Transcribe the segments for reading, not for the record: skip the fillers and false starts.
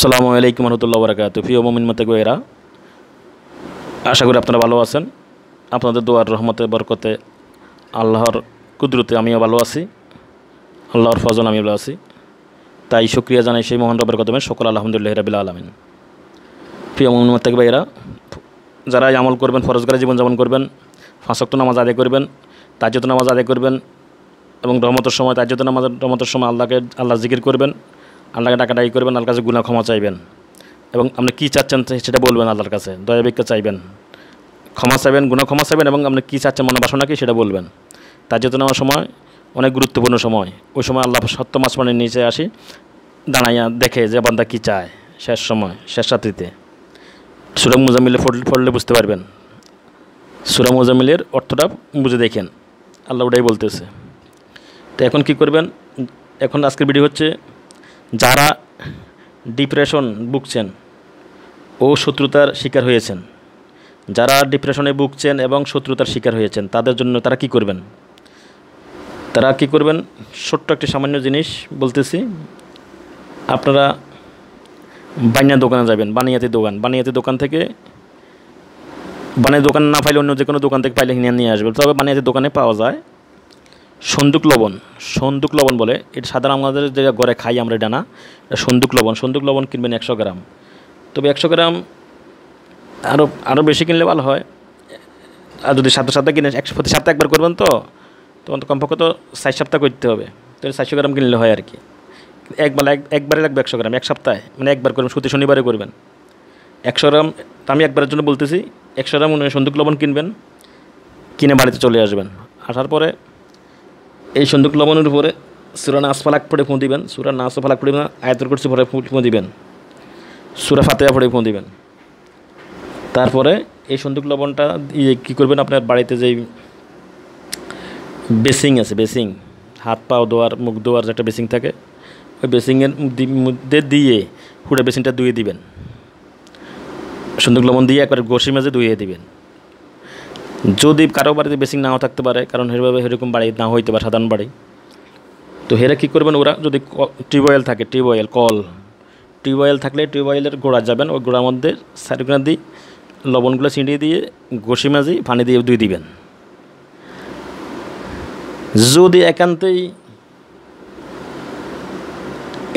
আসসালামু আলাইকুম রহমতুল্লাহ বরকাত। প্রিয় মুমিন মুত্তাকিরা, আশা করি আপনারা ভালো আছেন। আপনাদের দোয়ার রহমতে বরকতে আল্লাহর কুদরতে আমিও ভালো আছি, আল্লাহর ফজল আমি ভালো আছি। তাই শুকরিয়া জানাই সেই মহান রবের কদমে, সকল আলহামদুলিল্লাহ রাব্বিল আলামিন। প্রিয় মুমিন মুত্তাকিরা, যারা আমল করবেন, ফরজগারে জীবনযাপন করবেন, পাঁচ ওয়াক্ত নামাজ আদায় করবেন, তাহাজ্জুদ নামাজ আদায় করবেন এবং রহমতের সময় তাহাজ্জুদ নামাজ রহমতের সময় আল্লাহ জিকির করবেন, আল্লাহকে ডাকাডাকি করবেন, আল্লাহর কাছে গুনাহ ক্ষমা চাইবেন এবং আপনি কী চাচ্ছেন সেটা বলবেন, আল্লাহর কাছে দয়া ভিক্ষা চাইবেন, ক্ষমা চাইবেন, গুনাহ ক্ষমা চাইবেন এবং আপনি কী চাচ্ছেন, মনে বাসনা কি সেটা বলবেন। তাহাজ্জুদ নামাজের সময় অনেক গুরুত্বপূর্ণ সময়। ওই সময় আল্লাহ সত্য আসমানের নিচে আসি দাঁড়াইয়া দেখে যে বান্দা কী চায়। শেষ সময়, শেষ রাত্রিতে সূরা মুজাম্মিলে পড়লে বুঝতে পারবেন। সূরা মুজাম্মিলের অর্থটা বুঝে দেখেন, আল্লাহ ওটাই বলতেছে। তো এখন কি করবেন, এখন আজকের ভিডিও হচ্ছে যারা ডিপ্রেশন ভুগছেন ও শত্রুতার শিকার হয়েছেন, যারা ডিপ্রেশনে ভুগছেন এবং শত্রুতার শিকার হয়েছেন তাদের জন্য তারা কি করবেন। ছোট্ট একটি সামান্য জিনিস বলতেছি। আপনারা বানিয়া দোকানে যাবেন, বানিয়াতি দোকান থেকে, বানিয়া দোকান না পাইলে অন্য যে কোনো দোকান থেকে পাইলে নিয়ে আসবেন। তবে বানিয়াতি দোকানে পাওয়া যায় সন্দুক লবণ বলে। এটা সাধারণ আমাদের যে ঘরে খাই আমরা, এটা না, সন্দুক লবণ কিনবেন 100 গ্রাম। তবে 100 গ্রাম আরও বেশি কিনলে ভালো হয়। আর যদি সাথে কিনে প্রতি সপ্তাহে একবার করবেন তো তখন তো কমপক্ষে তো 4 সপ্তাহ করতে হবে, তো 400 গ্রাম কিনলে হয় আর কি। একবারে লাগবে 100 গ্রাম, এক সপ্তাহে মানে একবার করবেন, প্রতি শনিবারে করবেন 100 গ্রাম। আমি একবারের জন্য বলতেছি, 100 গ্রাম সন্দুক লবণ কিনবেন, কিনে বাড়িতে চলে আসবেন। আসার পরে এই সন্দুক লবণের উপরে সূরা নাস ফালাক পড়ে ফুঁ দিবেন, সূরা নাস ফালাক পড়ে আয়াতুল কুরসি পড়ে ফুঁ দিবেন, সূরা ফাতিহা পড়ে ফুঁ দিবেন। তারপরে এই সন্দুক লবণটা কী করবেন, আপনার বাড়িতে যেই বেসিং আছে, হাত পাও ধোয়ার, মুখ ধোয়ার যে একটা বেসিং থাকে, ওই বেসিংয়ের মধ্যে দিয়ে পুরো বেসিংটা ধুয়ে দিবেন। সন্দুক লবণ দিয়ে একবার ঘষি মেজে ধুয়ে দিবেন। যদি কারো বাড়িতে বেসিং নাও থাকতে পারে, কারণ এরকম বাড়ি না হইতে পারে, সাধারণ বাড়ি, তো হেরা কী করবেন, ওরা যদি টিউবওয়েল থাকে, টিউবওয়েল থাকলে টিউবওয়েলের গোড়া যাবেন, ওই গোড়ার মধ্যে সাইডগুলো দিয়ে লবণগুলো ছিটিয়ে দিয়ে ঘষি মাজি পানি দিয়ে ধুয়ে দিবেন। যদি একান্তই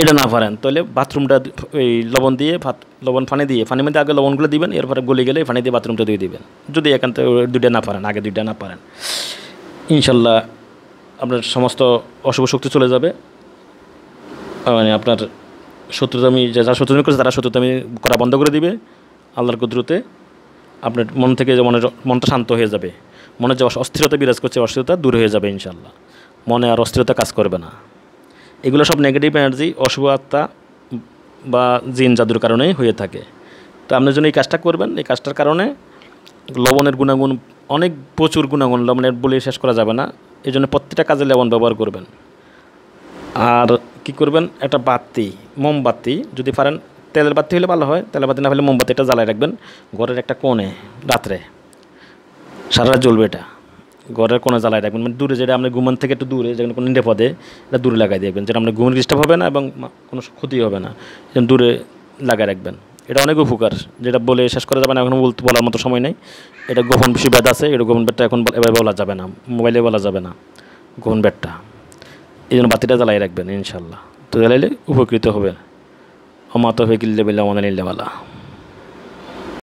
এটা না পারেন তাহলে বাথরুমটা ওই লবণ পানি মধ্যে আগে লবণগুলো দিবেন, এরপরে গলে গেলে পানি দিয়ে বাথরুমটা দিয়ে দিবেন। যদি একান্ত দুইটা না পারেন, আগে দুইটা না পারেন, ইনশাল্লাহ আপনার সমস্ত অশুভ শক্তি চলে যাবে। মানে আপনার যারা শত্রুতামি করছে তারা শত্রুতামি করা বন্ধ করে দিবে। আল্লাহর কুদরতে আপনার মন থেকে যে মনটা শান্ত হয়ে যাবে, মনে যে অস্থিরতা বিরাজ করছে, অস্থিরতা দূর হয়ে যাবে ইনশাল্লাহ। মনে আর অস্থিরতা কাজ করবে না। এগুলো সব নেগেটিভ এনার্জি, অশুভ আত্মা বা জিন জাদুর কারণেই হয়ে থাকে। তো আপনার জন্য এই কাজটা করবেন। এই কাজটার কারণে লবণের গুণাগুণ প্রচুর গুণাগুণ, লবণের বলে শেষ করা যাবে না। এই জন্য প্রত্যেকটা কাজে লবণ ব্যবহার করবেন। আর কি করবেন, একটা মোমবাতি যদি পারেন, তেলের বাতি হলে ভালো হয়, তেলের বাতি না হলে মোমবাতিটা জ্বালায় রাখবেন ঘরের একটা কোণে, রাত্রে সারা রাত জ্বলবে। এটা ঘরের কোণে জ্বালায় রাখবেন, মানে দূরে, যেটা আপনার ঘুমান থেকে একটু দূরে, যেখানে কোনো নিরাপদে এটা দূরে লাগাই দেখবেন, যেটা আপনার ঘুমের ডিস্টার্ব হবে না এবং কোনো ক্ষতি হবে না, দূরে লাগাই রাখবেন। এটা অনেক উপকার, যেটা বলে শেষ করা যাবে না, এখন বলার মতো সময় নেই। এটা গোপন বিষয় ব্যাধ আছে, এটা গোপন ব্যাধটা এখন এভাবে বলা যাবে না, মোবাইলে বলা যাবে না গোপন ব্যাধটা। এই জন্য বাতিটা জ্বালাই রাখবেন ইনশাল্লাহ। তো জ্বালাইলে উপকৃত হবে। অমাত হয়ে কিল্লে বিল্লাহ ওয়ানা লিল্লাহ ওয়ালা।